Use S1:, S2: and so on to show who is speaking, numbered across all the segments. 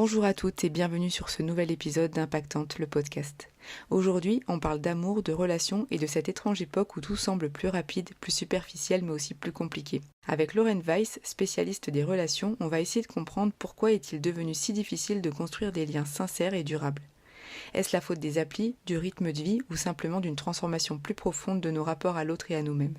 S1: Bonjour à toutes et bienvenue sur ce nouvel épisode d'Impactante, le podcast. Aujourd'hui, on parle d'amour, de relations et de cette étrange époque où tout semble plus rapide, plus superficiel mais aussi plus compliqué. Avec Lauren Weiss, spécialiste des relations, on va essayer de comprendre pourquoi est-il devenu si difficile de construire des liens sincères et durables. Est-ce la faute des applis, du rythme de vie ou simplement d'une transformation plus profonde de nos rapports à l'autre et à nous-mêmes ?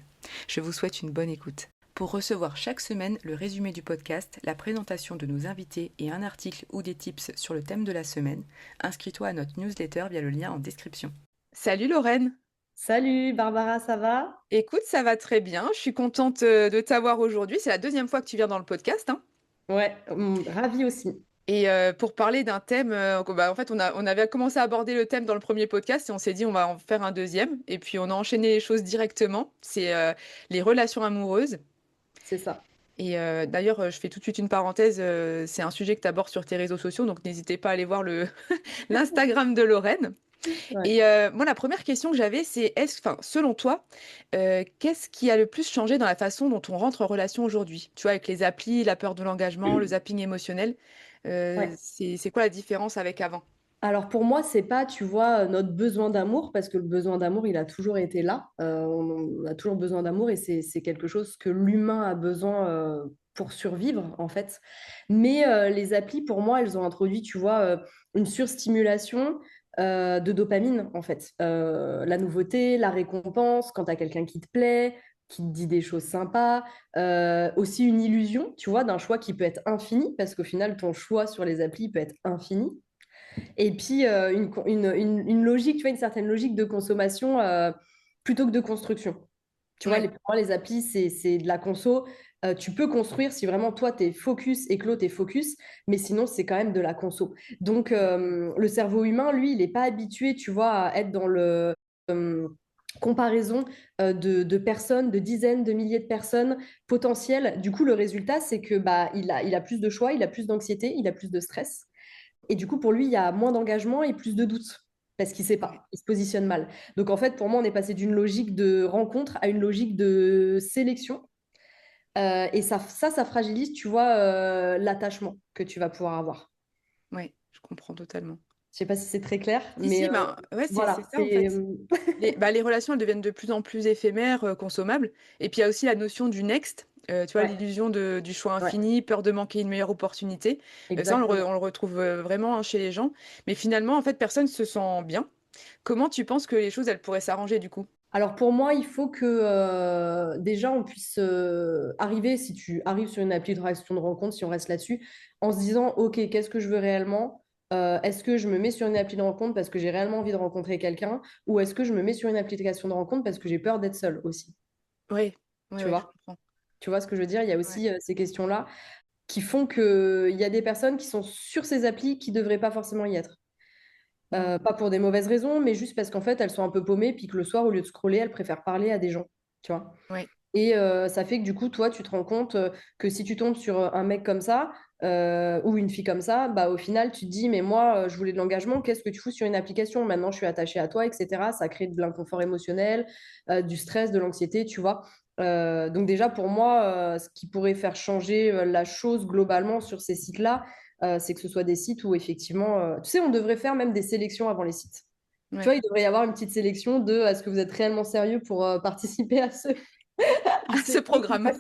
S1: Je vous souhaite une bonne écoute. Pour recevoir chaque semaine le résumé du podcast, la présentation de nos invités et un article ou des tips sur le thème de la semaine, inscris-toi à notre newsletter via le lien en description. Salut Lorraine!
S2: Salut Barbara, ça va?
S1: Écoute, ça va très bien, je suis contente de t'avoir aujourd'hui, c'est la deuxième fois que tu viens dans le podcast, hein.
S2: Ouais, ravie aussi.
S1: Et pour parler d'un thème, en fait on avait commencé à aborder le thème dans le premier podcast et on s'est dit on va en faire un deuxième, et puis on a enchaîné les choses directement, c'est les relations amoureuses.
S2: C'est ça.
S1: Et d'ailleurs, je fais tout de suite une parenthèse, c'est un sujet que tu abordes sur tes réseaux sociaux, donc n'hésitez pas à aller voir l'Instagram de Lorraine.
S2: Ouais.
S1: Et moi, la première question que j'avais, c'est selon toi, qu'est-ce qui a le plus changé dans la façon dont on rentre en relation aujourd'hui? Tu vois, avec les applis, la peur de l'engagement, le zapping émotionnel,
S2: Ouais.
S1: c'est quoi la différence avec avant?
S2: Alors pour moi, c'est pas, tu vois, notre besoin d'amour, parce que le besoin d'amour, il a toujours été là. On a toujours besoin d'amour et c'est quelque chose que l'humain a besoin pour survivre, en fait. Mais les applis, pour moi, elles ont introduit, tu vois, une surstimulation de dopamine, en fait. La nouveauté, la récompense, quand tu as quelqu'un qui te plaît, qui te dit des choses sympas, aussi une illusion, tu vois, d'un choix qui peut être infini, parce qu'au final, ton choix sur les applis peut être infini. Et puis, une logique, tu vois, une certaine logique de consommation plutôt que de construction. Tu vois,
S1: Ouais.
S2: pour moi, les applis, c'est de la conso. Tu peux construire si vraiment toi, tu es focus et que l'autre est focus, mais sinon, c'est quand même de la conso. Donc, le cerveau humain, lui, il n'est pas habitué, tu vois, à être dans le comparaison de personnes, de dizaines, de milliers de personnes potentielles. Du coup, le résultat, c'est que bah, il a plus de choix, il a plus d'anxiété, il a plus de stress. Et du coup, pour lui, il y a moins d'engagement et plus de doutes parce qu'il ne sait
S1: Ouais.
S2: pas, il se positionne mal. Donc en fait, pour moi, on est passé d'une logique de rencontre à une logique de sélection. Et ça fragilise, tu vois, l'attachement que tu vas pouvoir avoir.
S1: Ouais, je comprends totalement.
S2: Je ne sais pas si c'est très clair,
S1: Si,
S2: mais
S1: si, ben, ouais, c'est
S2: voilà.
S1: ça en fait. Les relations, elles deviennent de plus en plus éphémères, consommables. Et puis il y a aussi la notion du next, tu vois,
S2: Ouais,
S1: l'illusion du choix
S2: ouais,
S1: infini, peur de manquer une meilleure opportunité. Ça,
S2: exactement.
S1: on le retrouve vraiment, hein, chez les gens. Mais finalement, en fait, personne ne se sent bien. Comment tu penses que les choses, elles pourraient s'arranger du coup?
S2: Alors pour moi, il faut que déjà on puisse arriver, si tu arrives sur une appli de réaction de rencontre, si on reste là-dessus, en se disant, OK, qu'est-ce que je veux réellement? Est-ce que je me mets sur une appli de rencontre parce que j'ai réellement envie de rencontrer quelqu'un? Ou est-ce que je me mets sur une application de rencontre parce que j'ai peur d'être seule aussi?
S1: Oui, oui,
S2: Tu
S1: oui, je
S2: vois?
S1: comprends.
S2: Tu vois ce que je veux dire? Il y a
S1: Ouais.
S2: aussi ces questions-là qui font qu'il y a des personnes qui sont sur ces applis qui ne devraient pas forcément y être.
S1: Mm.
S2: Pas pour des mauvaises raisons, mais juste parce qu'en fait, elles sont un peu paumées, puis que le soir, au lieu de scroller, elles préfèrent parler à des gens. Tu vois?
S1: Ouais.
S2: Et ça fait que du coup, toi, tu te rends compte que si tu tombes sur un mec comme ça ou une fille comme ça, bah, au final, tu te dis, mais moi, je voulais de l'engagement, qu'est-ce que tu fous sur une application? Maintenant, je suis attachée à toi, etc. Ça crée de l'inconfort émotionnel, du stress, de l'anxiété, tu vois. Donc déjà, pour moi, ce qui pourrait faire changer la chose globalement sur ces sites-là, c'est que ce soit des sites où effectivement, tu sais, on devrait faire même des sélections avant les sites. Tu
S1: Ouais.
S2: vois, il devrait y avoir une petite sélection de est-ce que vous êtes réellement sérieux pour participer à ce, à ce
S1: Ce
S2: truc,
S1: programme.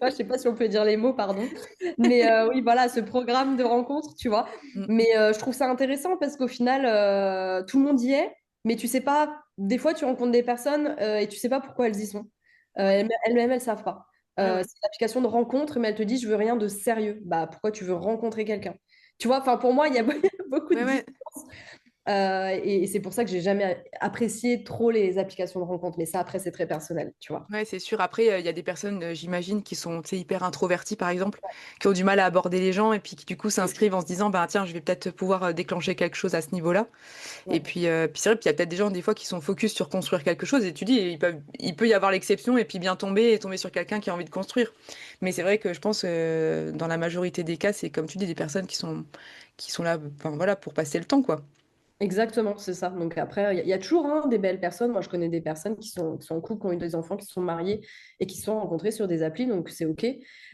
S2: je sais pas si on peut dire les mots, pardon. Mais oui, voilà, ce programme de rencontre, tu vois.
S1: Mm.
S2: Mais je trouve ça intéressant parce qu'au final, tout le monde y est, mais tu sais pas, des fois, tu rencontres des personnes et tu sais pas pourquoi elles y sont.
S1: Ouais.
S2: Elles-mêmes, elles savent pas.
S1: Ouais, ouais.
S2: C'est une application de rencontre, mais elle te dit, je veux rien de sérieux. Bah, pourquoi tu veux rencontrer quelqu'un? Tu vois, enfin, pour moi, il y a
S1: Mm.
S2: beaucoup de
S1: Ouais, ouais.
S2: différences. Et c'est pour ça que j'ai jamais apprécié trop les applications de rencontre. Mais ça, après, c'est très personnel, tu vois.
S1: Ouais, c'est sûr. Après, il y a des personnes, j'imagine, qui sont, tu sais, hyper introverties, par exemple, qui ont du mal à aborder les gens et puis qui, du coup, s'inscrivent en se disant, bah, tiens, je vais peut-être pouvoir déclencher quelque chose à ce niveau-là. Et
S2: Ouais.
S1: puis c'est vrai, puis il y a peut-être des gens, des fois, qui sont focus sur construire quelque chose et tu dis, il peut y avoir l'exception et puis bien tomber et tomber sur quelqu'un qui a envie de construire. Mais c'est vrai que je pense, dans la majorité des cas, c'est comme tu dis, des personnes qui sont là, enfin, voilà, pour passer le temps, quoi.
S2: Exactement, c'est ça. Donc après, il y a toujours hein, des belles personnes. Moi, je connais des personnes qui sont en couple, qui ont eu des enfants, qui se sont mariés et qui se sont rencontrés sur des applis, donc c'est OK.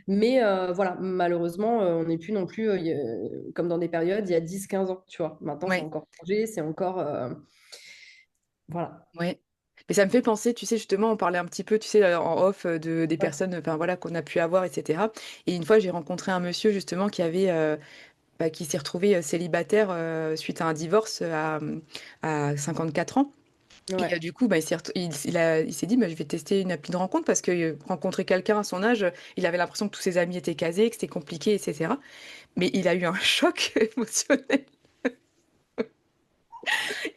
S2: Mais voilà, malheureusement, on n'est plus non plus comme dans des périodes il y a 10 15 ans, tu vois. Maintenant, c'est
S1: Ouais,
S2: encore changé, c'est encore... voilà.
S1: ouais. Mais ça me fait penser, tu sais, justement, on parlait un petit peu, tu sais, en off des
S2: Ouais.
S1: personnes, enfin voilà, qu'on a pu avoir, etc. Et une fois, j'ai rencontré un monsieur justement qui s'est retrouvé célibataire suite à un divorce à 54 ans. Et
S2: Ouais.
S1: du coup, bah, il s'est dit, bah, je vais tester une appli de rencontre parce que rencontrer quelqu'un à son âge, il avait l'impression que tous ses amis étaient casés, que c'était compliqué, etc. Mais il a eu un choc émotionnel.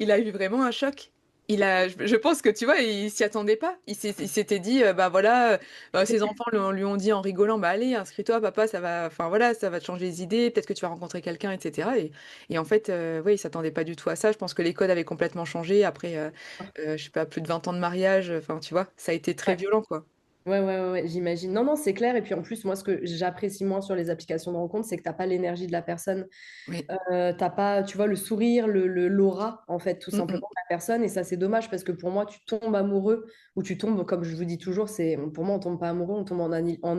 S1: Il a eu vraiment un choc. Je pense que tu vois, il s'y attendait pas. Il s'était dit, bah voilà, ses enfants lui ont dit en rigolant, bah allez, inscris-toi, papa, ça va, enfin voilà, ça va te changer les idées, peut-être que tu vas rencontrer quelqu'un, etc. Et en fait, ouais, il s'attendait pas du tout à ça. Je pense que les codes avaient complètement changé après, je sais pas, plus de 20 ans de mariage. Enfin, tu vois, ça a été très
S2: Ouais.
S1: violent, quoi.
S2: Ouais, j'imagine. Non, non, c'est clair. Et puis en plus, moi, ce que j'apprécie moins sur les applications de rencontre, c'est que tu n'as pas l'énergie de la personne.
S1: Oui.
S2: T'as pas, tu vois, le sourire, l'aura, en fait, tout
S1: Mm, mm.
S2: simplement, de la personne. Et ça, c'est dommage parce que pour moi, tu tombes amoureux ou tu tombes, comme je vous dis toujours, pour moi, on tombe pas amoureux, on tombe en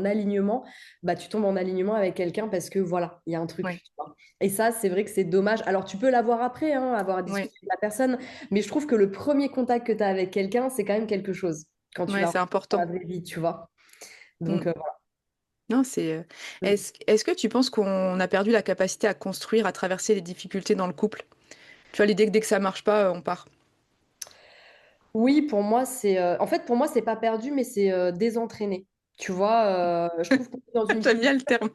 S2: alignement. Bah, tu tombes en alignement avec quelqu'un parce que voilà, il y a un truc.
S1: Ouais,
S2: Tu vois. Et ça, c'est vrai que c'est dommage. Alors, tu peux l'avoir après, hein, avoir à
S1: ouais,
S2: discuter avec la personne, mais je trouve que le premier contact que tu as avec quelqu'un, c'est quand même quelque chose quand tu
S1: ouais,
S2: la
S1: c'est
S2: rencontres dans la
S1: important.
S2: vraie vie, tu vois.
S1: Mm.
S2: Donc,
S1: Non,
S2: voilà.
S1: est-ce que tu penses qu'on a perdu la capacité à construire, à traverser les difficultés dans le couple? Tu vois, l'idée que dès que ça marche pas, on part.
S2: Oui, pour moi, en fait, pour moi, c'est pas perdu, mais c'est désentraîné. Tu vois, je trouve qu'on est dans une
S1: J'aime
S2: culture.
S1: bien le terme.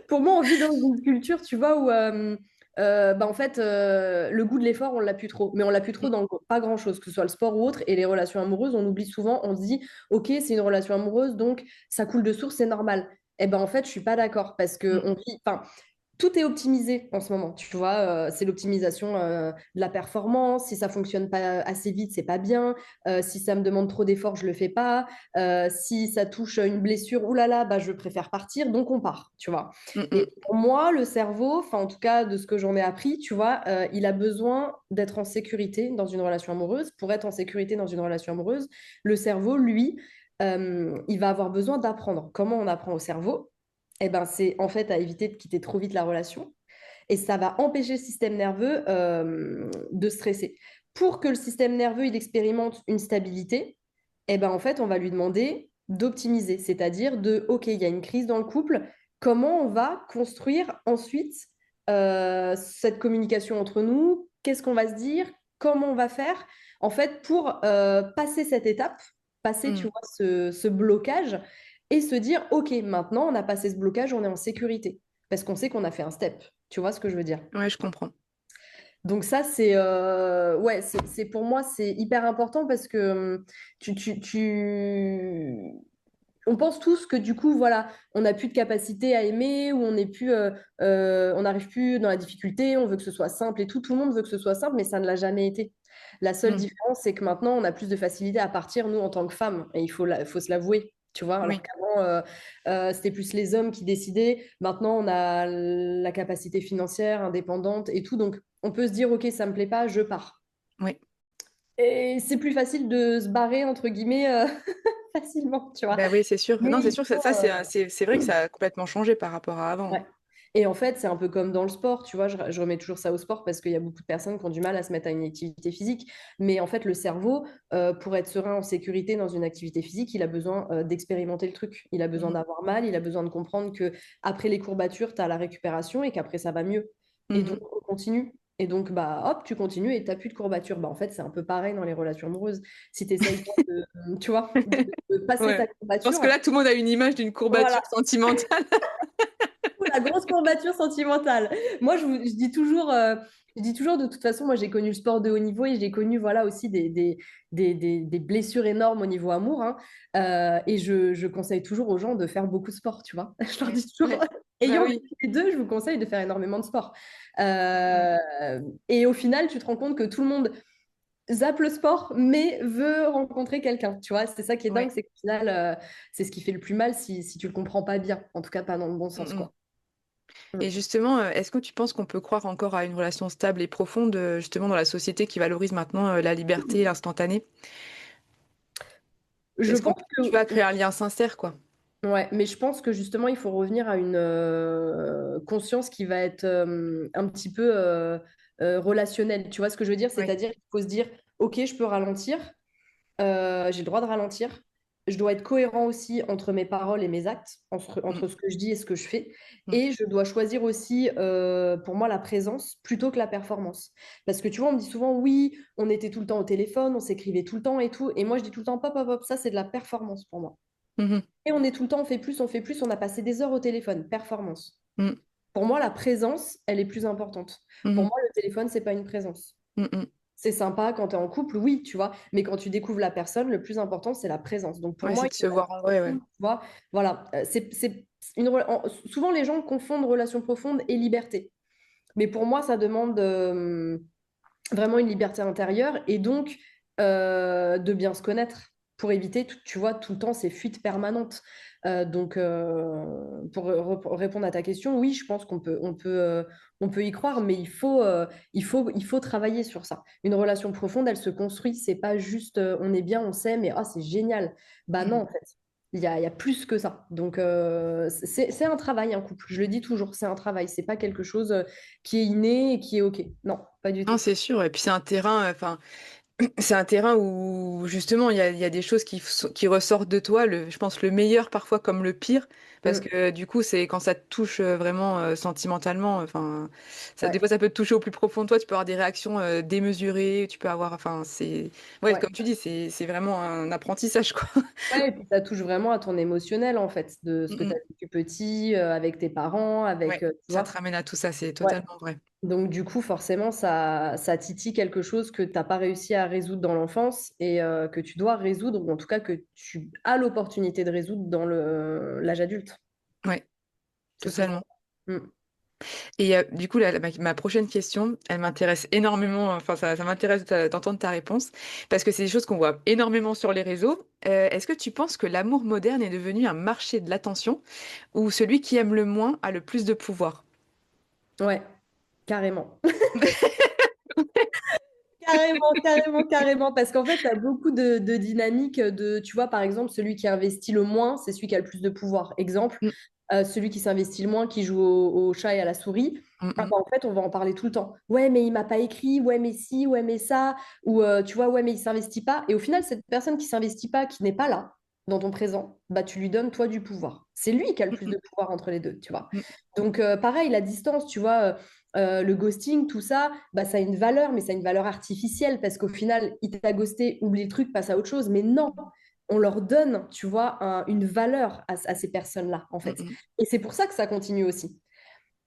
S2: Pour moi, on vit dans une culture, tu vois, où bah, en fait, le goût de l'effort, on l'a plus trop. Mais on l'a plus trop dans pas grand-chose, que ce soit le sport ou autre. Et les relations amoureuses, on oublie souvent, on se dit, OK, c'est une relation amoureuse, donc ça coule de source, c'est normal. Eh ben, en fait, je suis pas d'accord parce que
S1: Mm,
S2: on vit. Enfin, tout est optimisé en ce moment, tu vois. C'est l'optimisation de la performance. Si ça fonctionne pas assez vite, c'est pas bien. Si ça me demande trop d'efforts, je le fais pas. Si ça touche une blessure, oulala, bah je préfère partir, donc on part, tu vois.
S1: mm,
S2: Et
S1: mm.
S2: pour moi, le cerveau, enfin en tout cas de ce que j'en ai appris, tu vois, il a besoin d'être en sécurité dans une relation amoureuse. Pour être en sécurité dans une relation amoureuse, le cerveau, lui, il va avoir besoin d'apprendre. Comment on apprend au cerveau? Eh ben, c'est en fait à éviter de quitter trop vite la relation. Et ça va empêcher le système nerveux de stresser. Pour que le système nerveux il expérimente une stabilité, eh ben, en fait, on va lui demander d'optimiser, c'est-à-dire OK, il y a une crise dans le couple, comment on va construire ensuite cette communication entre nous? Qu'est-ce qu'on va se dire? Comment on va faire? En fait, pour passer cette étape, passer, tu
S1: Mm.
S2: vois, ce blocage et se dire, OK, maintenant, on a passé ce blocage, on est en sécurité. Parce qu'on sait qu'on a fait un step. Tu vois ce que je veux dire?
S1: Ouais, je comprends.
S2: Donc ça, ouais, pour moi, c'est hyper important parce que on pense tous que du coup, voilà, on n'a plus de capacité à aimer ou on n'arrive plus dans la difficulté, on veut que ce soit simple et tout. Tout le monde veut que ce soit simple, mais ça ne l'a jamais été. La seule
S1: Mm.
S2: différence, c'est que maintenant, on a plus de facilité à partir, nous, en tant que femmes. Et faut se l'avouer, tu vois. Alors
S1: Oui,
S2: qu'avant, c'était plus les hommes qui décidaient. Maintenant, on a la capacité financière, indépendante et tout. Donc, on peut se dire, OK, ça me plaît pas, je pars.
S1: oui.
S2: Et c'est plus facile de se barrer, entre guillemets, facilement, tu vois.
S1: Ben oui, c'est sûr.
S2: Mais
S1: Non, c'est
S2: il
S1: sûr que
S2: faut,
S1: c'est vrai que ça a complètement changé par rapport à avant.
S2: ouais. Et en fait, c'est un peu comme dans le sport, tu vois, je remets toujours ça au sport parce qu'il y a beaucoup de personnes qui ont du mal à se mettre à une activité physique. Mais en fait, le cerveau, pour être serein en sécurité dans une activité physique, il a besoin d'expérimenter le truc. Il a besoin
S1: Mm.
S2: d'avoir mal, il a besoin de comprendre que après les courbatures, tu as la récupération et qu'après, ça va mieux. Et donc,
S1: Mhm.
S2: on continue. Et donc, bah, hop, tu continues et tu n'as plus de courbatures. Bah, en fait, c'est un peu pareil dans les relations amoureuses. Si tu essayes pas tu vois, de passer
S1: Ouais.
S2: ta
S1: Je pense
S2: courbature,
S1: que là, tout le monde a une image d'une courbature
S2: voilà,
S1: sentimentale.
S2: la grosse courbature sentimentale. Moi, je dis toujours de toute façon, moi, j'ai connu le sport de haut niveau et j'ai connu, voilà, aussi des blessures énormes au niveau amour. Hein. Et je conseille toujours aux gens de faire beaucoup de sport, tu vois. Je leur
S1: Ouais,
S2: dis toujours,
S1: ouais. Bah
S2: ayant
S1: oui.
S2: vécu les deux, je vous conseille de faire énormément de sport.
S1: Mm.
S2: Euh, et au final, tu te rends compte que tout le monde zappe le sport, mais veut rencontrer quelqu'un. Tu vois, c'est ça qui est dingue,
S1: Ouais.
S2: c'est qu'au final, c'est ce qui fait le plus mal si tu le comprends pas bien. En tout cas, pas dans le bon
S1: Mm,
S2: sens,
S1: mm.
S2: quoi.
S1: Et justement, est-ce que tu penses qu'on peut croire encore à une relation stable et profonde, justement, dans la société qui valorise maintenant la liberté et l'instantané?
S2: Je
S1: Est-ce qu'on
S2: pense
S1: peut, tu
S2: que
S1: vois, créer un lien sincère, quoi?
S2: Ouais, mais je pense que justement, il faut revenir à une conscience qui va être un petit peu relationnelle. Tu vois ce que je veux dire?
S1: Oui.
S2: C'est-à-dire qu'il faut se dire, OK, je peux ralentir, j'ai le droit de ralentir. Je dois être cohérent aussi entre mes paroles et mes actes,
S1: Mm,
S2: entre ce que je dis et ce que je fais.
S1: mm,
S2: Et je dois choisir aussi, pour moi, la présence plutôt que la performance. Parce que tu vois, on me dit souvent, oui, on était tout le temps au téléphone, on s'écrivait tout le temps et tout. Et moi, je dis tout le temps, pop, pop, pop, ça, c'est de la performance pour moi.
S1: mhm,
S2: Et on est tout le temps, on fait plus, on a passé des heures au téléphone, performance.
S1: mm,
S2: Pour moi, la présence, elle est plus importante. Pour
S1: mhm,
S2: moi, le téléphone, c'est pas une présence.
S1: mm, mm.
S2: C'est sympa quand tu es en couple, oui, tu vois, mais quand tu découvres la personne, le plus important, c'est la présence. Donc pour
S1: Ouais,
S2: moi,
S1: c'est
S2: une
S1: de se voir
S2: relation
S1: en vrai, ouais.
S2: profonde, tu vois, voilà, souvent les gens confondent relation profonde et liberté. Mais pour moi, ça demande vraiment une liberté intérieure et donc de bien se connaître pour éviter, tu vois, tout le temps ces fuites permanentes. Pour répondre à ta question, oui, je pense on peut y croire, mais il faut travailler sur ça. Une relation profonde, elle se construit, c'est pas juste on est bien, on s'aime et ah, c'est génial. Bah non,
S1: Mhm.
S2: en fait. Il y a plus que ça. Donc, c'est un travail, un couple. Je le dis toujours, c'est un travail. C'est pas quelque chose qui est inné et qui est OK. Non, pas du
S1: Non,
S2: tout.
S1: c'est sûr. Et puis c'est un terrain, enfin, c'est un terrain où justement il y a des choses qui ressortent de toi, je pense le meilleur parfois comme le pire, parce
S2: Mm.
S1: que du coup c'est quand ça te touche vraiment sentimentalement, enfin des
S2: Ouais,
S1: fois ça peut te toucher au plus profond de toi, tu peux avoir des réactions démesurées, tu peux avoir, enfin c'est, ouais
S2: ouais.
S1: comme tu dis c'est vraiment un apprentissage quoi.
S2: Ouais, et puis ça touche vraiment à ton émotionnel, en fait, de ce
S1: Mm,
S2: que tu as
S1: mm.
S2: vécu petit, avec tes parents, avec,
S1: Ouais,
S2: tu
S1: ça te
S2: vois.
S1: ramène à tout ça, c'est
S2: Ouais.
S1: totalement vrai.
S2: Donc, du coup, forcément, ça titille quelque chose que tu n'as pas réussi à résoudre dans l'enfance et que tu dois résoudre, ou en tout cas que tu as l'opportunité de résoudre dans l'âge adulte.
S1: Ouais,
S2: C'est souvent
S1: totalement.
S2: ça. Mm.
S1: Et du coup, ma prochaine question, elle m'intéresse énormément, enfin ça m'intéresse d'entendre ta réponse, parce que c'est des choses qu'on voit énormément sur les réseaux. Est-ce que tu penses que l'amour moderne est devenu un marché de l'attention, ou celui qui aime le moins a le plus de pouvoir?
S2: Ouais, carrément. Carrément, carrément, carrément. Parce qu'en fait, tu as beaucoup de dynamiques tu vois, par exemple, celui qui investit le moins, c'est celui qui a le plus de pouvoir. Exemple,
S1: Mm,
S2: celui qui s'investit le moins, qui joue au chat et à la souris.
S1: mm,
S2: Ah
S1: mm,
S2: bah, en fait, on va en parler tout le temps. Ouais, mais il m'a pas écrit, ouais, mais si, ouais, mais ça. Ou tu vois, ouais, mais il s'investit pas. Et au final, cette personne qui s'investit pas, qui n'est pas là, dans ton présent, bah, tu lui donnes, toi, du pouvoir. C'est lui qui a le plus
S1: mm,
S2: de pouvoir entre les deux, tu vois.
S1: mm,
S2: Donc, pareil, la distance, tu vois. Le ghosting, tout ça, bah, ça a une valeur, mais ça a une valeur artificielle parce qu'au final, il t'a ghosté, oublie le truc, passe à autre chose. Mais non, on leur donne, tu vois, une valeur à ces personnes-là, en
S1: mm,
S2: fait.
S1: mm,
S2: Et c'est pour ça que ça continue aussi.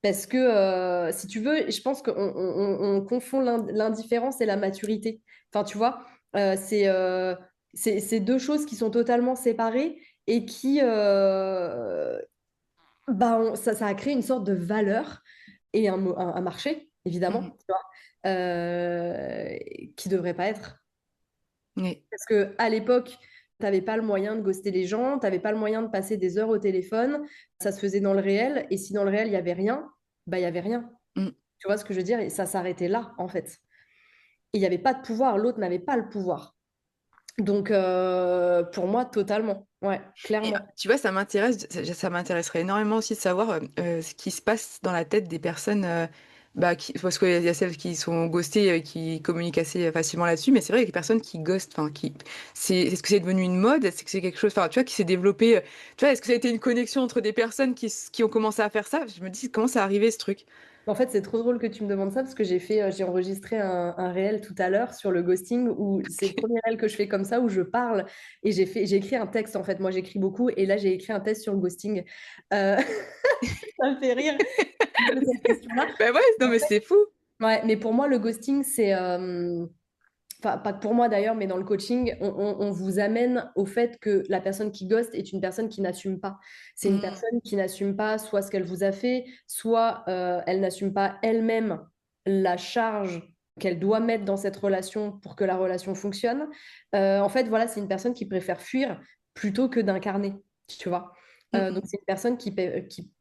S2: Parce que, si tu veux, je pense qu'on confond l'indifférence et la maturité. Enfin, tu vois, c'est deux choses qui sont totalement séparées et qui, bah, ça a créé une sorte de valeur et un marché,
S1: mm,
S2: évidemment,
S1: mm.
S2: tu vois, qui devrait pas être.
S1: Oui.
S2: Parce que à l'époque, tu n'avais pas le moyen de ghoster les gens, tu n'avais pas le moyen de passer des heures au téléphone, ça se faisait dans le réel, et si dans le réel, il n'y avait rien, bah, il n'y avait rien.
S1: Mm.
S2: Tu vois ce que je veux dire? Et ça s'arrêtait là, en fait. Et il n'y avait pas de pouvoir, l'autre n'avait pas le pouvoir. Donc, pour moi, totalement. Ouais,
S1: Et
S2: clairement.
S1: tu vois, ça m'intéresserait énormément aussi de savoir ce qui se passe dans la tête des personnes, parce qu'il y a celles qui sont ghostées, qui communiquent assez facilement là-dessus, mais c'est vrai qu'il y a des personnes qui ghostent, enfin, est-ce que c'est devenu une mode? Est-ce que c'est quelque chose, enfin, tu vois, qui s'est développé, tu vois, est-ce que ça a été une connexion entre des personnes qui ont commencé à faire ça? Je me dis, comment ça arrivé ce truc?
S2: En fait, c'est trop drôle que tu me demandes ça parce que j'ai enregistré un réel tout à l'heure sur le ghosting où c'est le premier réel que je fais comme ça où je parle et j'ai écrit un texte en fait. Moi, j'écris beaucoup et là, j'ai écrit un texte sur le ghosting. Euh, Ça me fait rire de cette question-là.
S1: Ben ouais, non mais c'est fou.
S2: Ouais, mais pour moi, le ghosting, c'est enfin, pas que pour moi d'ailleurs, mais dans le coaching, on vous amène au fait que la personne qui ghost est une personne qui n'assume pas. C'est une
S1: Mm,
S2: personne qui n'assume pas soit ce qu'elle vous a fait, soit elle n'assume pas elle-même la charge qu'elle doit mettre dans cette relation pour que la relation fonctionne. En fait, voilà, c'est une personne qui préfère fuir plutôt que d'incarner, tu vois. Donc,
S1: Mhm.
S2: c'est une personne qui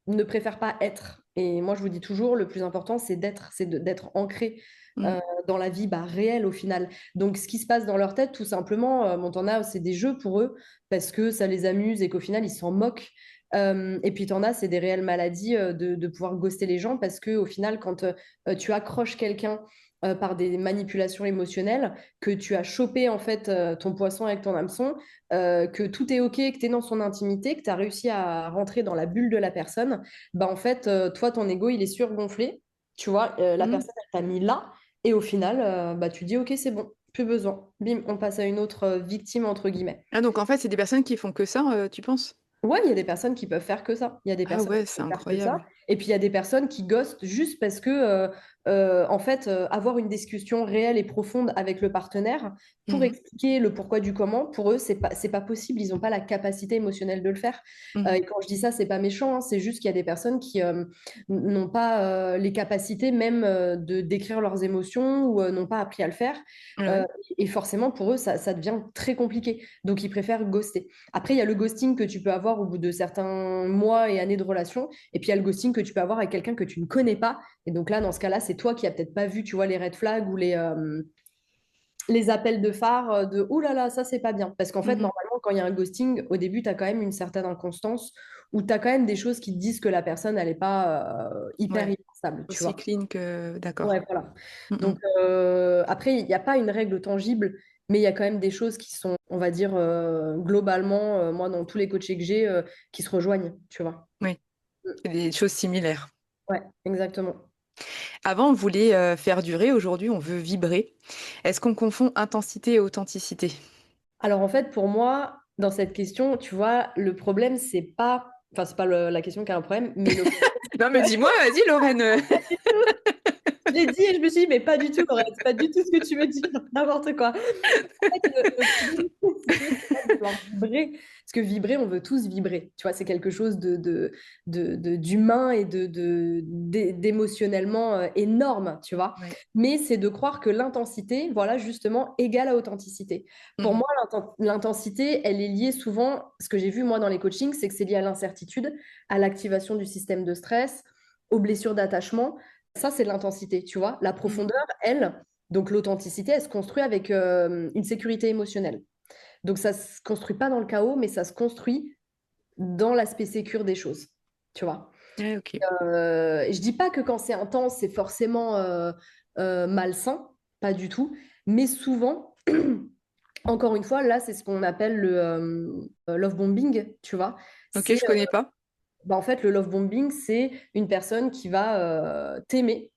S2: ne préfère pas être. Et moi, je vous dis toujours, le plus important, c'est d'être, d'être ancré
S1: Mhm.
S2: euh, dans la vie réelle au final. Donc, ce qui se passe dans leur tête, tout simplement, t'en as, c'est des jeux pour eux parce que ça les amuse et qu'au final, ils s'en moquent. Et puis, t'en as, c'est des réelles maladies de pouvoir ghoster les gens parce que au final, quand tu accroches quelqu'un par des manipulations émotionnelles, que tu as chopé en fait ton poisson avec ton hameçon, que tout est OK, que tu es dans son intimité, que tu as réussi à rentrer dans la bulle de la personne, bah en fait, toi, ton ego, il est surgonflé. Tu vois, la
S1: Mhm.
S2: personne, elle t'a mis là, et au final, bah, tu dis, OK, c'est bon, plus besoin. Bim, on passe à une autre victime, entre guillemets.
S1: Ah, donc en fait, c'est des personnes qui font que ça, tu penses?
S2: Ouais, il y a des personnes qui peuvent faire que ça. Il y a des
S1: Ah
S2: personnes
S1: ouais,
S2: qui
S1: c'est
S2: peuvent faire que ça.
S1: incroyable.
S2: Et puis, il y a des personnes qui ghostent juste parce que, en fait, avoir une discussion réelle et profonde avec le partenaire pour
S1: Mhm.
S2: expliquer le pourquoi du comment, pour eux, c'est pas possible. Ils n'ont pas la capacité émotionnelle de le faire.
S1: Mhm.
S2: Et quand je dis ça, c'est pas méchant, hein, c'est juste qu'il y a des personnes qui n'ont pas les capacités même de décrire leurs émotions ou n'ont pas appris à le faire. Euh,
S1: Ouais.
S2: et forcément, pour eux, ça devient très compliqué. Donc, ils préfèrent ghoster. Après, il y a le ghosting que tu peux avoir au bout de certains mois et années de relation. Et puis, il y a le ghosting que tu peux avoir avec quelqu'un que tu ne connais pas. Et donc là, dans ce cas-là, c'est toi qui n'as peut-être pas vu, tu vois, les red flags ou les appels de phare de «Ouh là là, ça, c'est pas bien». Parce qu'en fait,
S1: Mhm.
S2: normalement, quand il y a un ghosting, au début, tu as quand même une certaine inconstance ou tu as quand même des choses qui te disent que la personne, elle n'est pas hyper,
S1: Ouais,
S2: hyper stable, tu
S1: aussi
S2: vois.
S1: clean que... D'accord.
S2: Ouais, voilà.
S1: Mhm.
S2: Donc, après, il n'y a pas une règle tangible, mais il y a quand même des choses qui sont, on va dire, globalement, moi, dans tous les coachés que j'ai, qui se rejoignent, tu vois.
S1: Oui,
S2: Mm.
S1: c'est des choses similaires.
S2: Ouais, exactement.
S1: Avant, on voulait faire durer, aujourd'hui, on veut vibrer. Est-ce qu'on confond intensité et authenticité?
S2: Alors, en fait, pour moi, dans cette question, tu vois, le problème, c'est pas, enfin, c'est pas la question qui a un problème, mais le problème,
S1: Non, mais dis-moi, vas-y, Lorraine.
S2: je l'ai dit et je me suis dit, mais pas du tout, Laurette, c'est pas du tout ce que tu veux dire, n'importe quoi. Fait, le problème, si tu veux, c'est pas de vouloir vibrer. Parce que vibrer, on veut tous vibrer. Tu vois, c'est quelque chose d'humain et d'émotionnellement énorme, tu vois.
S1: Ouais.
S2: Mais c'est de croire que l'intensité, voilà, justement, égale à authenticité. Pour
S1: Mhm.
S2: moi, l'intensité, elle est liée souvent, ce que j'ai vu moi dans les coachings, c'est que c'est lié à l'incertitude, à l'activation du système de stress, aux blessures d'attachement. Ça, c'est l'intensité, tu vois. La
S1: Mhm.
S2: profondeur, elle, donc l'authenticité, elle se construit avec une sécurité émotionnelle. Donc ça se construit pas dans le chaos, mais ça se construit dans l'aspect sécure des choses. Tu vois.
S1: Ouais, ok.
S2: Je dis pas que quand c'est intense, c'est forcément malsain, pas du tout. Mais souvent, encore une fois, là, c'est ce qu'on appelle le love bombing, tu vois.
S1: Ok,
S2: C'est
S1: je connais pas.
S2: en fait le love bombing, c'est une personne qui va t'aimer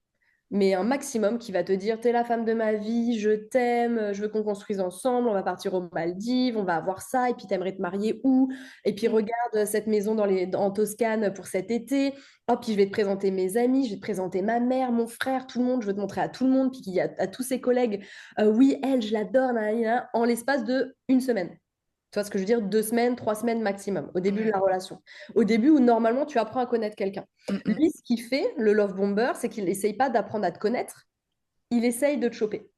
S2: mais un maximum qui va te dire, t'es la femme de ma vie, je t'aime, je veux qu'on construise ensemble, on va partir aux Maldives, on va avoir ça, et puis t'aimerais te marier où? Et puis
S1: Mhm.
S2: regarde cette maison en Toscane pour cet été. Oh, puis je vais te présenter mes amis, je vais te présenter ma mère, mon frère, tout le monde, je vais te montrer à tout le monde, puis qu'il y a à tous ses collègues, oui, elle, je l'adore, nanana, nanana, en l'espace de une semaine. Tu vois ce que je veux dire? 2 semaines, 3 semaines maximum, au début de
S1: Ouais.
S2: la relation. Au début où normalement tu apprends à connaître quelqu'un.
S1: Mhm.
S2: Lui, ce qu'il fait, le love bomber, c'est qu'il n'essaye pas d'apprendre à te connaître, il essaye de te choper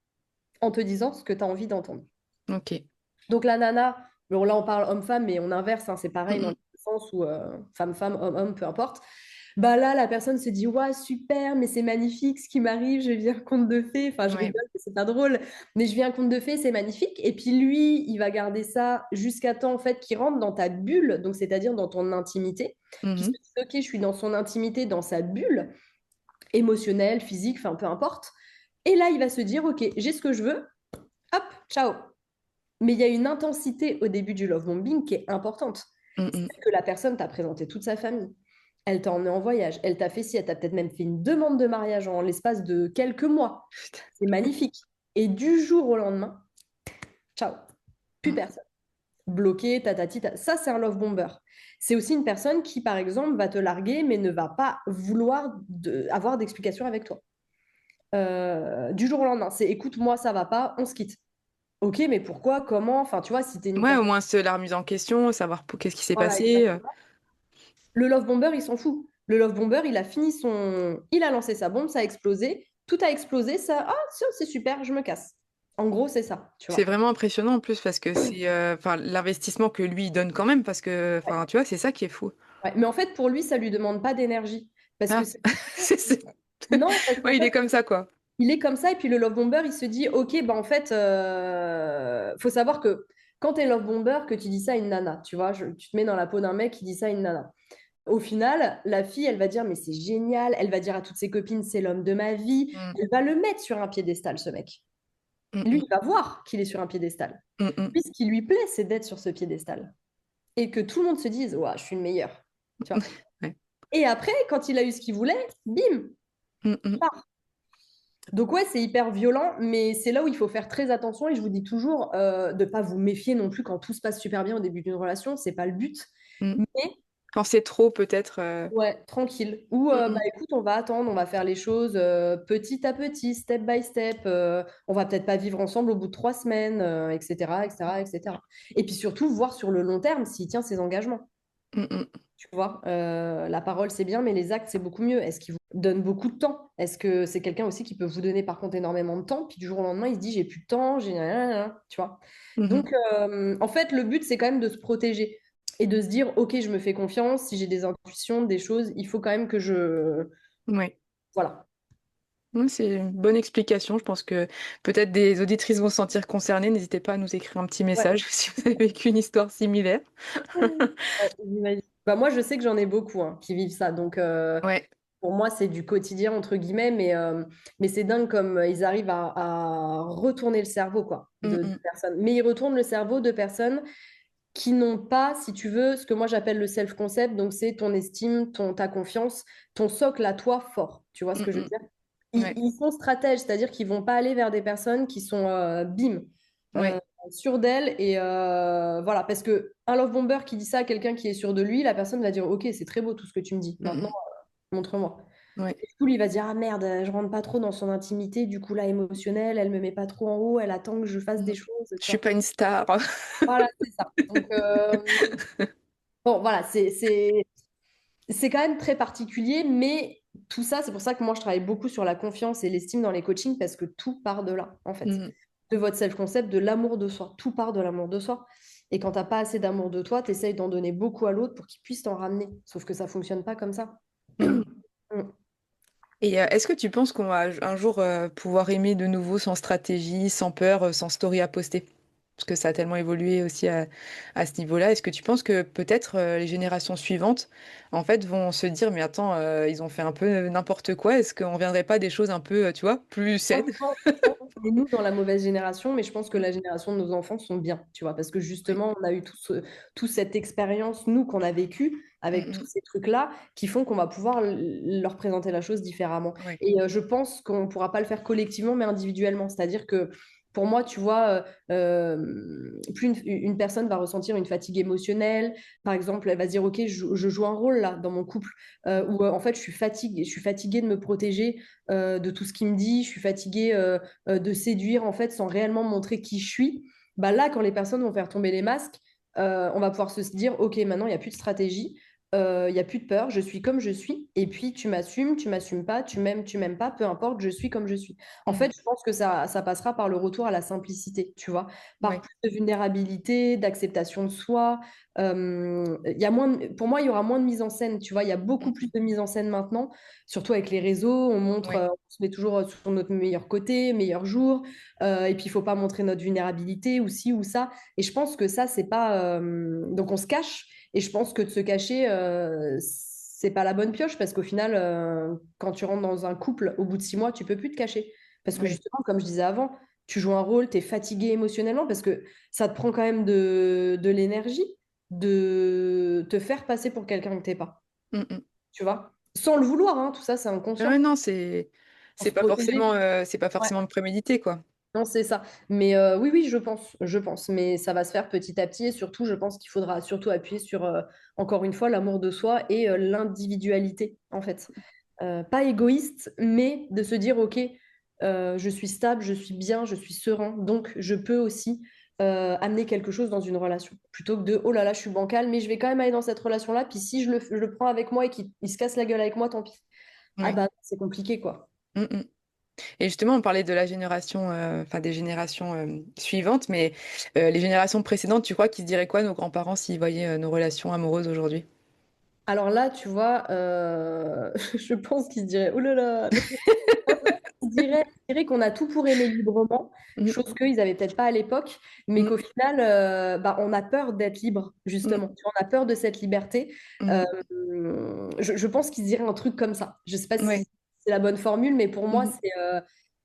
S2: en te disant ce que tu as envie d'entendre.
S1: Ok.
S2: Donc la nana, bon, là on parle homme-femme, mais on inverse, hein, c'est pareil dans
S1: Mhm.
S2: le sens où femme-femme, homme-homme, peu importe. Bah là, la personne se dit, ouais, super, mais c'est magnifique ce qui m'arrive, je vis un conte de fées. Enfin, je
S1: Ouais.
S2: rigole, c'est pas drôle, mais je vis un conte de fées, c'est magnifique. Et puis lui, il va garder ça jusqu'à temps en fait qu'il rentre dans ta bulle, donc c'est-à-dire dans ton intimité, qui se
S1: Mhm.
S2: dit, ok, je suis dans son intimité, dans sa bulle émotionnelle, physique, enfin peu importe. Et là, il va se dire, ok, j'ai ce que je veux, hop, ciao. Mais il y a une intensité au début du love bombing qui est importante.
S1: Mhm.
S2: C'est que la personne t'a présenté toute sa famille. Elle t'a emmené en voyage, elle t'a fait ci, elle t'a peut-être même fait une demande de mariage en l'espace de quelques mois.
S1: Putain.
S2: C'est magnifique. Et du jour au lendemain, ciao, plus
S1: Mhm.
S2: personne. Bloqué, tatati, ça c'est un love bomber. C'est aussi une personne qui, par exemple, va te larguer, mais ne va pas vouloir avoir d'explication avec toi. Du jour au lendemain, c'est écoute, moi ça va pas, on se quitte. Ok, mais pourquoi, comment, enfin tu vois, si t'es une
S1: Ouais, au
S2: personne.
S1: moins se la remise en question, savoir qu'est-ce qui s'est
S2: Voilà,
S1: passé.
S2: exactement. Le love bomber, il s'en fout. Le love bomber, il a fini son. Il a lancé sa bombe, ça a explosé. Tout a explosé, ça. Ah, ça, c'est super, je me casse. En gros, c'est ça, tu
S1: C'est
S2: vois.
S1: vraiment impressionnant en plus parce que c'est enfin l'investissement que lui il donne quand même parce que
S2: Ouais.
S1: enfin tu vois, c'est ça qui est fou.
S2: Ouais. Mais en fait, pour lui, ça lui demande pas d'énergie. Parce que
S1: Ah, c'est, c'est-
S2: non, parce qu'en
S1: ouais, il
S2: fait,
S1: est comme ça, quoi.
S2: il est comme ça. Et puis le love bomber, il se dit, OK, bah en fait, faut savoir que quand tu es love bomber, que tu dis ça à une nana, tu vois, tu te mets dans la peau d'un mec qui dit ça à une nana. Au final, la fille, elle va dire, mais c'est génial. Elle va dire à toutes ses copines, c'est l'homme de ma vie.
S1: Mm,
S2: Elle va le mettre sur un piédestal, ce mec.
S1: mm,
S2: Lui,
S1: mm,
S2: il va voir qu'il est sur un piédestal.
S1: mm, mm.
S2: Lui, ce qui lui plaît, c'est d'être sur ce piédestal. Et que tout le monde se dise, ouais, je suis le meilleur. Tu vois.
S1: Ouais.
S2: Et après, quand il a eu ce qu'il voulait, bim,
S1: Mm, mm.
S2: part. Donc ouais, c'est hyper violent, mais c'est là où il faut faire très attention. Et je vous dis toujours de ne pas vous méfier non plus quand tout se passe super bien au début d'une relation. C'est pas le but.
S1: Mm.
S2: Mais
S1: Quand c'est trop, peut-être.
S2: ouais, tranquille. Ou
S1: Mm,
S2: bah
S1: mm.
S2: écoute, on va attendre, on va faire les choses petit à petit, step by step. On va peut-être pas vivre ensemble au bout de 3 semaines, etc., etc., etc. Et puis surtout, voir sur le long terme s'il tient ses engagements.
S1: Mm, mm.
S2: Tu vois, la parole c'est bien, mais les actes c'est beaucoup mieux. Est-ce qu'il vous donne beaucoup de temps? Est-ce que c'est quelqu'un aussi qui peut vous donner par contre énormément de temps, puis du jour au lendemain il se dit j'ai plus de temps, j'ai rien, rien, tu vois.
S1: Mhm.
S2: Donc en fait le but c'est quand même de se protéger et de se dire ok je me fais confiance, si j'ai des intuitions, des choses, il faut quand même que je
S1: Ouais.
S2: voilà.
S1: Oui, c'est une bonne explication. Je pense que peut-être des auditrices vont se sentir concernées. N'hésitez pas à nous écrire un petit
S2: Ouais.
S1: message si vous avez vécu une histoire similaire.
S2: Ouais, j'imagine. Bah, moi je sais que j'en ai beaucoup hein, qui vivent ça, donc
S1: Ouais.
S2: pour moi, c'est du quotidien, entre guillemets, mais c'est dingue comme ils arrivent à retourner le cerveau quoi,
S1: Mm,
S2: de
S1: mm,
S2: personnes. Mais ils retournent le cerveau de personnes qui n'ont pas, si tu veux, ce que moi j'appelle le self-concept, donc c'est ton estime, ta confiance, ton socle à toi fort. Tu vois ce
S1: mm,
S2: que je veux
S1: mm.
S2: dire?
S1: Ouais.
S2: Ils sont stratèges, c'est-à-dire qu'ils vont pas aller vers des personnes qui sont bim, euh,
S1: Ouais.
S2: sûres d'elles. Et voilà, parce que un love bomber qui dit ça à quelqu'un qui est sûr de lui, la personne va dire, OK, c'est très beau tout ce que tu me dis.
S1: Mm,
S2: Maintenant,
S1: mm.
S2: montre-moi.
S1: Ouais.
S2: Et du coup, lui, il va se dire, ah merde, je rentre pas trop dans son intimité, du coup, là, émotionnelle, elle me met pas trop en haut, elle attend que je fasse
S1: Mm.
S2: des choses,
S1: Je
S2: tu
S1: suis
S2: vois.
S1: pas une star.
S2: Voilà, c'est ça. Donc, bon, voilà, c'est quand même très particulier, mais tout ça, c'est pour ça que moi, je travaille beaucoup sur la confiance et l'estime dans les coachings, parce que tout part de là, en fait.
S1: Mm.
S2: De votre self-concept, de l'amour de soi. Tout part de l'amour de soi. Et quand t'as pas assez d'amour de toi, tu essayes d'en donner beaucoup à l'autre pour qu'il puisse t'en ramener. Sauf que ça fonctionne pas comme ça.
S1: Mm.
S2: Mm.
S1: Et est-ce que tu penses qu'on va un jour pouvoir aimer de nouveau sans stratégie, sans peur, sans story à poster? Parce que ça a tellement évolué aussi à ce niveau-là. Est-ce que tu penses que peut-être les générations suivantes, en fait, vont se dire, mais attends, ils ont fait un peu n'importe quoi. Est-ce qu'on ne reviendrait pas à des choses un peu, tu vois, plus
S2: Moi,
S1: saines?
S2: je pense qu'on est nous dans la mauvaise génération, mais je pense que la génération de nos enfants sont bien, tu vois, parce que
S1: Oui.
S2: justement, on a eu toute cette expérience, nous, qu'on a vécue avec tous
S1: Mm,
S2: ces trucs-là, qui font qu'on va pouvoir leur présenter la chose différemment.
S1: mm. Ouais.
S2: Et je pense qu'on ne pourra pas le faire collectivement, mais individuellement. C'est-à-dire que pour moi, tu vois, plus une personne va ressentir une fatigue émotionnelle, par exemple, elle va se dire, OK, je joue un rôle là dans mon couple, où en fait, je suis fatiguée de me protéger de tout ce qu'il me dit, je suis fatiguée de séduire en fait sans réellement montrer qui je suis. Bah là, quand les personnes vont faire tomber les masques, on va pouvoir se dire, ok, maintenant il n'y a plus de stratégie, il n'y a plus de peur, je suis comme je suis, et puis tu m'assumes pas, tu m'aimes pas, peu importe, je suis comme je suis. En
S1: Mhm.
S2: fait, je pense que ça passera par le retour à la simplicité, tu vois, par
S1: Ouais.
S2: plus de vulnérabilité, d'acceptation de soi. Il y a pour moi, il y aura moins de mise en scène, tu vois, il y a beaucoup plus
S1: Mhm.
S2: de mise en scène maintenant surtout avec les réseaux, on montre,
S1: Ouais.
S2: on se met toujours sur notre meilleur côté, meilleur jour, et puis il faut pas montrer notre vulnérabilité ou ci ou ça. Et je pense que ça, c'est pas. Donc on se cache, et je pense que de se cacher, c'est pas la bonne pioche, parce qu'au final, quand tu rentres dans un couple, au bout de 6 mois, tu peux plus te cacher. Parce que
S1: Ouais.
S2: justement, comme je disais avant, tu joues un rôle, tu es fatigué émotionnellement, parce que ça te prend quand même de l'énergie de te faire passer pour quelqu'un que t'es pas,
S1: Mm,
S2: tu vois? Sans le vouloir, hein, tout ça, c'est
S1: mm. Ouais,
S2: inconscient.
S1: non,
S2: Pour se protéger.
S1: c'est pas
S2: Ouais,
S1: forcément prémédité, quoi.
S2: non, c'est ça. Mais oui, oui, je pense. Mais ça va se faire petit à petit. Et surtout, je pense qu'il faudra surtout appuyer sur, encore une fois, l'amour de soi et l'individualité, en fait. Pas égoïste, mais de se dire, OK, je suis stable, je suis bien, je suis serein. Donc, je peux aussi amener quelque chose dans une relation. Plutôt que de, oh là là, je suis bancal, mais je vais quand même aller dans cette relation-là. Puis si je le prends avec moi et qu'il il se casse la gueule avec moi, tant pis. Ah
S1: Ouais.
S2: bah, c'est compliqué, quoi.
S1: Mm, mm. Et justement, on parlait de la génération, enfin des générations suivantes, mais les générations précédentes, tu crois qu'ils se diraient quoi, nos grands-parents, s'ils voyaient nos relations amoureuses aujourd'hui?
S2: Alors là, tu vois, je pense qu'il se dirait, oh là là, je dirais qu'on a tout pour aimer librement,
S1: Mm,
S2: chose qu'ils n'avaient peut-être pas à l'époque, mais
S1: mm,
S2: qu'au final, bah, on a peur d'être libre,
S1: mm,
S2: justement. Tu vois, on a peur de cette liberté. Euh,
S1: mm.
S2: je pense qu'ils diraient un truc comme ça. Je ne sais pas si
S1: Ouais.
S2: c'est la bonne formule, mais pour moi,
S1: Mhm,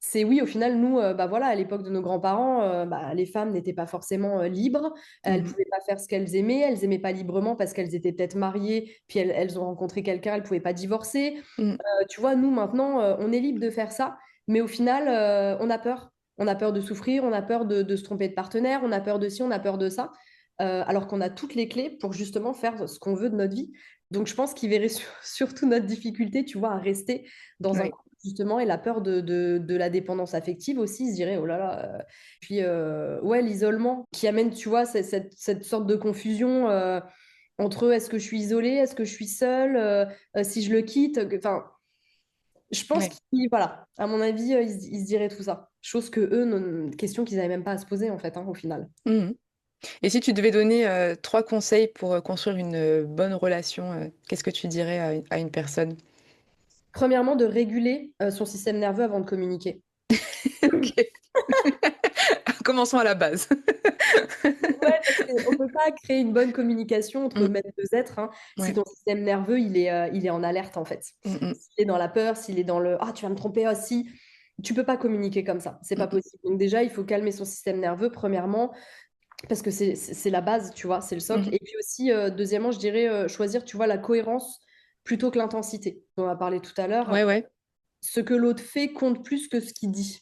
S2: c'est oui, au final, nous, bah, voilà, à l'époque de nos grands-parents, bah, les femmes n'étaient pas forcément libres, elles ne
S1: mhm,
S2: pouvaient pas faire ce qu'elles aimaient, elles n'aimaient pas librement parce qu'elles étaient peut-être mariées, puis elles ont rencontré quelqu'un, elles ne pouvaient pas divorcer.
S1: mm.
S2: Tu vois, nous, maintenant, on est libre de faire ça, mais au final, on a peur. On a peur de souffrir, on a peur de se tromper de partenaire, on a peur de ci, on a peur de ça, alors qu'on a toutes les clés pour justement faire ce qu'on veut de notre vie. Donc, je pense qu'ils verraient surtout notre difficulté, tu vois, à rester dans un
S1: Ouais.
S2: couple, justement, et la peur de la dépendance affective aussi. Ils se diraient, oh là là. Puis, ouais, l'isolement qui amène, tu vois, cette sorte de confusion entre est-ce que je suis isolée, est-ce que je suis seule, si je le quitte. Enfin, je pense
S1: Ouais.
S2: qu'ils, voilà, à mon avis, ils se diraient tout ça. Chose que eux, question qu'ils n'avaient même pas à se poser, en fait, hein, au final.
S1: Mhm. Et si tu devais donner trois conseils pour construire une bonne relation, qu'est-ce que tu dirais à une personne?
S2: Premièrement, de réguler son système nerveux avant de communiquer.
S1: Ok. Commençons à la base.
S2: Ouais, parce qu'on ne peut pas créer une bonne communication entre
S1: Mm,
S2: même deux êtres hein, si
S1: ouais.
S2: ton système nerveux, il est en alerte, en fait.
S1: Mm, mm,
S2: S'il est dans la peur, s'il est dans le «Ah, tu vas me tromper aussi», tu peux pas communiquer comme ça. C'est pas
S1: mm,
S2: possible. Donc déjà, il faut calmer son système nerveux, premièrement, parce que c'est la base, tu vois, c'est le
S1: mm,
S2: socle.
S1: mhm.
S2: Et puis aussi, deuxièmement, je dirais choisir, tu vois, la cohérence plutôt que l'intensité. On en a parlé tout à l'heure.
S1: Ouais, ouais.
S2: Ce que l'autre fait compte plus que ce qu'il dit.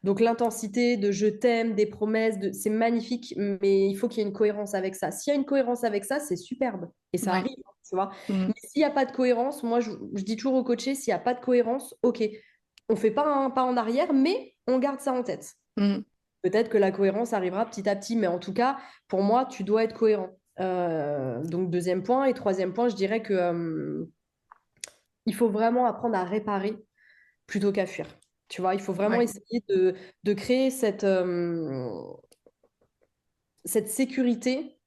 S2: Donc l'intensité de je t'aime, des promesses, c'est magnifique, mais il faut qu'il y ait une cohérence avec ça. S'il y a une cohérence avec ça, c'est superbe. Et ça
S1: Ouais.
S2: arrive, tu vois.
S1: Mm,
S2: Mais s'il n'y a pas de cohérence, moi, je dis toujours au coaché, s'il n'y a pas de cohérence, ok, on fait pas un pas en arrière, mais on garde ça en tête.
S1: mm.
S2: Peut-être que la cohérence arrivera petit à petit, mais en tout cas, pour moi, tu dois être cohérent. Donc, deuxième point. Et troisième point, je dirais que il faut vraiment apprendre à réparer plutôt qu'à fuir. Tu vois, il faut vraiment
S1: Ouais.
S2: essayer de créer cette sécurité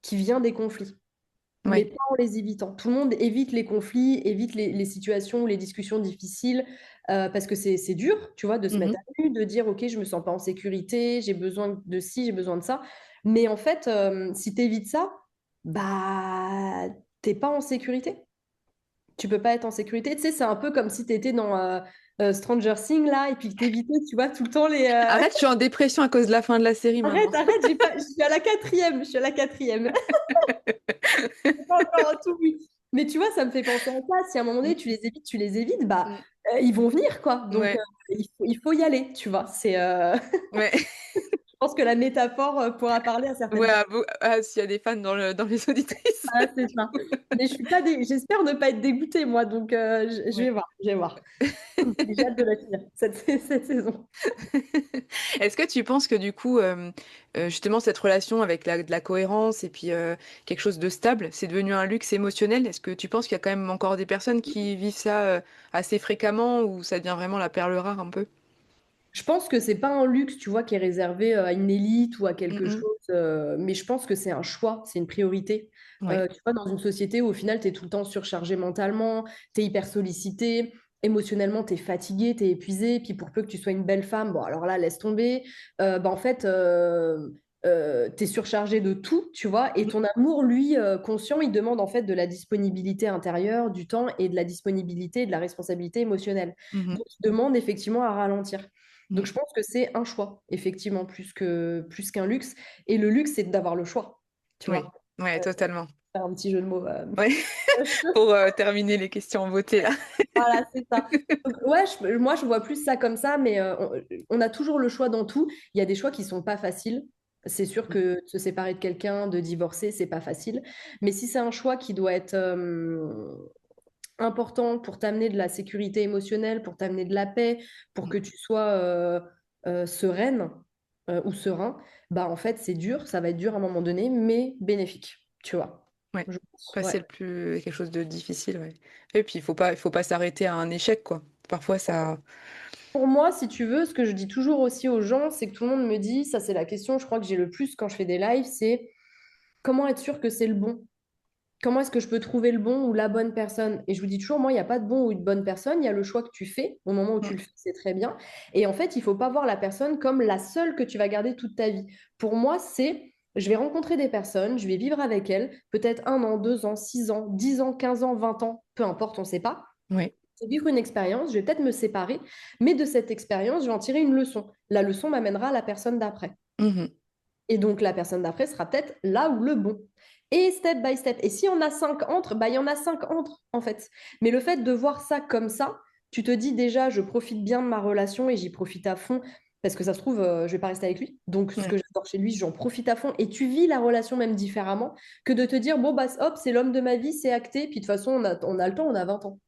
S2: qui vient des conflits, mais
S1: Ouais.
S2: pas en les évitant. Tout le monde évite les conflits, évite les situations ou les discussions difficiles, parce que c'est dur, tu vois, de se mettre
S1: Mhm.
S2: à nu, de dire, OK, je me sens pas en sécurité, j'ai besoin de ci, j'ai besoin de ça. Mais en fait, si tu évites ça, bah, t'es pas en sécurité. Tu peux pas être en sécurité. Tu sais, c'est un peu comme si tu étais dans Stranger Things, là, et puis que t'évitais, tu vois, tout le temps les...
S1: Arrête, je suis en dépression à cause de la fin de la série maintenant.
S2: Arrête, arrête, je suis à la quatrième, je suis à la quatrième. C'est pas encore un tout, oui. Mais tu vois, ça me fait penser à ça. Si à un moment donné,
S1: Mm,
S2: tu les évites, bah,
S1: mm.
S2: ils vont venir, quoi. Donc,
S1: Ouais.
S2: il faut y aller, tu vois.
S1: Ouais.
S2: Je pense que la métaphore pourra parler à certaines
S1: Ouais,
S2: personnes.
S1: s'il y a des fans dans les auditrices.
S2: Ah, c'est ça. Mais je suis pas j'espère ne pas être dégoûtée, moi. Donc, je vais
S1: Ouais.
S2: voir, je vais voir. J'ai hâte de la finir, cette saison.
S1: Est-ce que tu penses que du coup, justement, cette relation avec de la cohérence et puis quelque chose de stable, c'est devenu un luxe émotionnel? Est-ce que tu penses qu'il y a quand même encore des personnes qui vivent ça assez fréquemment ou ça devient vraiment la perle rare un peu?
S2: Je pense que c'est pas un luxe, tu vois, qui est réservé à une élite ou à
S1: Mm,
S2: quelque
S1: mm.
S2: chose, mais je pense que c'est un choix, c'est une priorité.
S1: Ouais.
S2: Tu vois, dans une société où au final, tu es tout le temps surchargé mentalement, tu es hyper sollicité, émotionnellement, tu es fatigué, tu es épuisé, puis pour peu que tu sois une belle femme, bon, alors là, laisse tomber. Bah, en fait, tu es surchargé de tout, tu vois, et
S1: Mm,
S2: ton amour, lui, conscient, il demande en fait de la disponibilité intérieure, du temps et de la disponibilité et de la responsabilité émotionnelle.
S1: mhm,
S2: Donc, il demande effectivement à ralentir.
S1: mm.
S2: Donc, je pense que c'est un choix, effectivement, plus qu'un luxe. Et le luxe, c'est d'avoir le choix, tu
S1: Oui,
S2: vois.
S1: ouais,
S2: Euh,
S1: totalement.
S2: Faire un petit jeu de mots.
S1: Ouais. Pour terminer les questions en beauté là.
S2: Voilà, c'est ça. Donc, ouais, moi, je vois plus ça comme ça, mais on a toujours le choix dans tout. Il y a des choix qui sont pas faciles. C'est sûr
S1: Mm,
S2: que de se séparer de quelqu'un, de divorcer, c'est pas facile. Mais si c'est un choix qui doit être important pour t'amener de la sécurité émotionnelle, pour t'amener de la paix, pour
S1: mm.
S2: que tu sois sereine ou serein, bah en fait c'est dur, ça va être dur à un moment donné, mais bénéfique, tu vois.
S1: Ouais.
S2: Je pense,
S1: Passer
S2: ouais.
S1: le plus quelque chose de difficile, ouais. Et puis il faut pas s'arrêter à un échec, quoi. Parfois ça.
S2: Pour moi, si tu veux, ce que je dis toujours aussi aux gens, c'est que tout le monde me dit, ça c'est la question, je crois que j'ai le plus quand je fais des lives, c'est comment être sûr que c'est le bon. comment est-ce que je peux trouver le bon ou la bonne personne? Et je vous dis toujours, moi, il n'y a pas de bon ou de bonne personne, il y a le choix que tu fais. Au moment où
S1: Mm.
S2: tu le fais, c'est très bien. Et en fait, il ne faut pas voir la personne comme la seule que tu vas garder toute ta vie. Pour moi, c'est, je vais rencontrer des personnes, je vais vivre avec elles, peut-être 1 an, 2 ans, 6 ans, 10 ans, 15 ans, 20 ans, peu importe, on ne sait pas.
S1: Oui.
S2: Je vais vivre une expérience, je vais peut-être me séparer, mais de cette expérience, je vais en tirer une leçon. La leçon m'amènera à la personne d'après.
S1: Mhm.
S2: Et donc, la personne d'après sera peut-être là où le bon. Et step by step. Et si on a 5 entre, bah, il y en a 5 entre, en fait. Mais le fait de voir ça comme ça, tu te dis déjà, je profite bien de ma relation et j'y profite à fond. Parce que ça se trouve, je vais pas rester avec lui. Donc, ce
S1: Ouais.
S2: que j'adore chez lui, j'en profite à fond. Et tu vis la relation même différemment que de te dire, bon, bah, hop, c'est l'homme de ma vie, c'est acté. Puis de toute façon, on a le temps, on a 20 ans.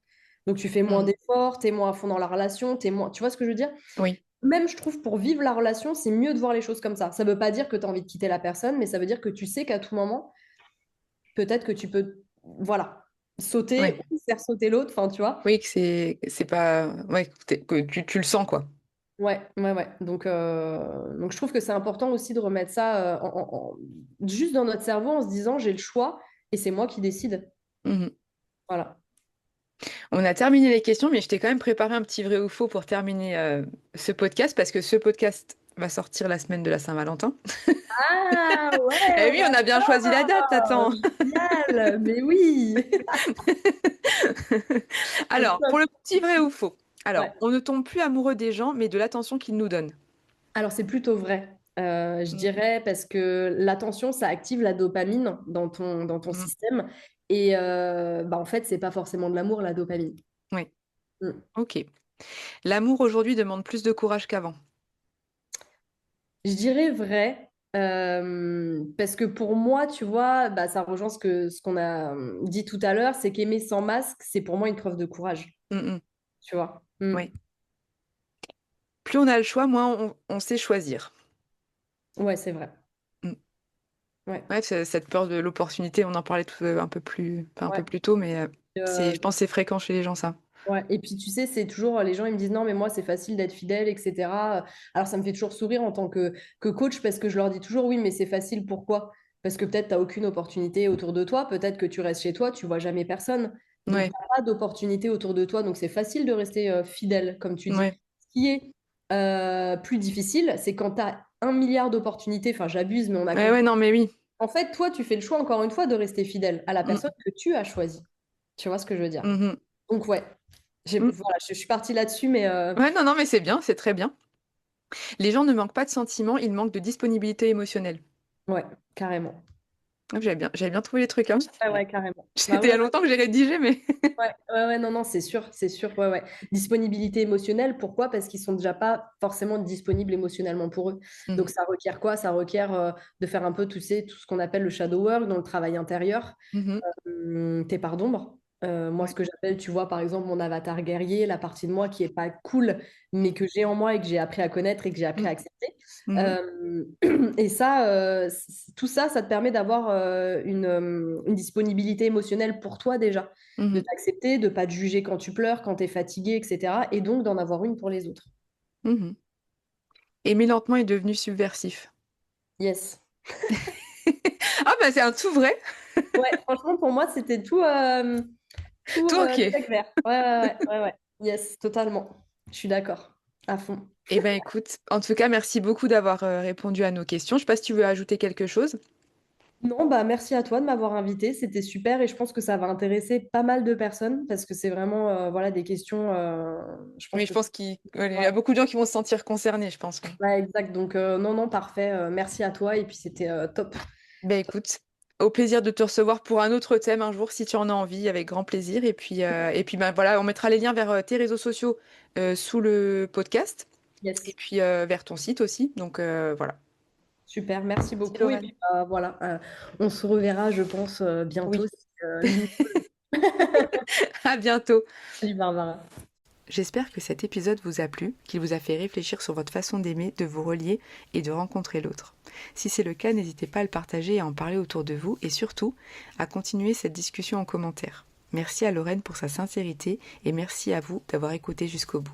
S2: Donc, tu fais moins
S1: Mm.
S2: d'efforts, tu es moins à fond dans la relation, t'es moins... Tu vois ce que je veux dire?
S1: Oui.
S2: Même, je trouve, pour vivre la relation, c'est mieux de voir les choses comme ça. Ça ne veut pas dire que tu as envie de quitter la personne, mais ça veut dire que tu sais qu'à tout moment, peut-être que tu peux, voilà, sauter
S1: Ouais.
S2: ou faire sauter l'autre. Enfin, tu vois.
S1: Oui, que c'est pas. Ouais, que tu le sens, quoi.
S2: Ouais, ouais, ouais. Donc, je trouve que c'est important aussi de remettre ça juste dans notre cerveau en se disant, j'ai le choix et c'est moi qui décide.
S1: Mhm.
S2: Voilà.
S1: On a terminé les questions, mais je t'ai quand même préparé un petit vrai ou faux pour terminer ce podcast, parce que ce podcast va sortir la semaine de la Saint-Valentin.
S2: Ah
S1: Eh
S2: ouais,
S1: oui, on a bien choisi la date,
S2: d'accord.
S1: attends.
S2: Génial. Mais oui.
S1: Alors, pour le petit vrai ou faux. Alors,
S2: Ouais.
S1: on ne tombe plus amoureux des gens, mais de l'attention qu'ils nous donnent.
S2: Alors, c'est plutôt vrai, je
S1: Mm.
S2: dirais, parce que l'attention, ça active la dopamine dans ton
S1: Mm.
S2: système. Et bah, en fait, c'est pas forcément de l'amour, la dopamine.
S1: Oui,
S2: Mm.
S1: ok. L'amour aujourd'hui demande plus de courage qu'avant.
S2: Je dirais vrai, parce que pour moi, tu vois, bah, ça rejoint ce qu'on a dit tout à l'heure, c'est qu'aimer sans masque, c'est pour moi une preuve de courage,
S1: Mm, mm.
S2: tu vois. Mm.
S1: Oui. Plus on a le choix, moins on sait choisir.
S2: Ouais, c'est vrai.
S1: Mm.
S2: Ouais,
S1: Ouais, cette peur de l'opportunité, on en parlait un peu plus, enfin, un peu
S2: ouais.
S1: plus tôt, mais
S2: Euh,
S1: je pense que c'est fréquent chez les gens, ça.
S2: Ouais, et puis tu sais, c'est toujours, les gens ils me disent non, mais moi c'est facile d'être fidèle, etc. Alors ça me fait toujours sourire en tant que coach parce que je leur dis toujours oui, mais c'est facile, pourquoi? Parce que peut-être tu n'as aucune opportunité autour de toi, peut-être que tu restes chez toi, tu vois jamais personne. Donc tu
S1: Ouais,
S2: n'as pas d'opportunité autour de toi, donc c'est facile de rester fidèle, comme tu dis.
S1: ouais.
S2: Ce qui est plus difficile, c'est quand tu as 1 milliard d'opportunités, enfin j'abuse, mais on a
S1: Ouais, ouais,
S2: compris.
S1: non, mais oui.
S2: En fait, toi, tu fais le choix encore une fois de rester fidèle à la
S1: Mm,
S2: personne que tu as choisie. Tu vois ce que je veux dire?
S1: mhm,
S2: Donc ouais.
S1: mm.
S2: Voilà, je suis partie là-dessus, mais
S1: Ouais, non, non, mais c'est bien, c'est très bien. Les gens ne manquent pas de sentiments, ils manquent de disponibilité émotionnelle.
S2: ouais, carrément.
S1: Ah, j'avais bien trouvé les trucs, hein.
S2: Ouais, ouais, carrément. Bah
S1: C'était il y
S2: ouais,
S1: a longtemps que j'ai rédigé, mais.
S2: ouais, ouais, ouais, non, non, c'est sûr, ouais, ouais. Disponibilité émotionnelle, pourquoi? Parce qu'ils sont déjà pas forcément disponibles émotionnellement pour eux. Donc
S1: Mhm,
S2: ça requiert quoi? Ça requiert de faire un peu, tu sais, tout ce qu'on appelle le shadow work, dans le travail intérieur.
S1: mhm,
S2: Tes parts d'ombre. Moi,
S1: ouais.
S2: ce que j'appelle, tu vois, par exemple, mon avatar guerrier, la partie de moi qui est pas cool, mais que j'ai en moi et que j'ai appris à connaître et que j'ai appris
S1: Mm,
S2: à accepter.
S1: mhm,
S2: Euh, et ça, tout ça, ça te permet d'avoir une disponibilité émotionnelle pour toi déjà, de
S1: mhm,
S2: t'accepter, de pas te juger quand tu pleures, quand tu es fatigué, etc. Et donc d'en avoir une pour les autres.
S1: mhm. Aimer lentement est devenu subversif.
S2: Yes.
S1: Ah, bah, c'est un tout vrai.
S2: Ouais, franchement, pour moi, c'était tout
S1: Tout ok.
S2: check vert. Ouais, ouais, ouais, ouais, ouais. Yes, totalement. Je suis d'accord. À fond.
S1: Eh ben écoute, en tout cas, merci beaucoup d'avoir répondu à nos questions. Je sais pas si tu veux ajouter quelque chose.
S2: Non, bah merci à toi de m'avoir invité. C'était super et je pense que ça va intéresser pas mal de personnes parce que c'est vraiment voilà, des questions. Je pense
S1: Mais je
S2: que
S1: pense il y
S2: ouais,
S1: a beaucoup de gens qui vont se sentir concernés, je pense. Oui.
S2: ouais, exact. Donc non, non, parfait. Merci à toi et puis c'était top.
S1: Ben écoute, au plaisir de te recevoir pour un autre thème un jour si tu en as envie, avec grand plaisir. Et puis ben voilà, on mettra les liens vers tes réseaux sociaux sous le podcast et
S2: Yes,
S1: puis vers ton site aussi. Donc voilà.
S2: super. Merci
S1: Merci
S2: beaucoup et
S1: Lorraine.
S2: puis voilà, on se reverra, je pense, bientôt.
S1: Oui,
S2: Si, l'une-
S1: à bientôt.
S2: Salut Barbara.
S1: J'espère que cet épisode vous a plu, qu'il vous a fait réfléchir sur votre façon d'aimer, de vous relier et de rencontrer l'autre. Si c'est le cas, n'hésitez pas à le partager et à en parler autour de vous et surtout à continuer cette discussion en commentaire. Merci à Lorraine pour sa sincérité et merci à vous d'avoir écouté jusqu'au bout.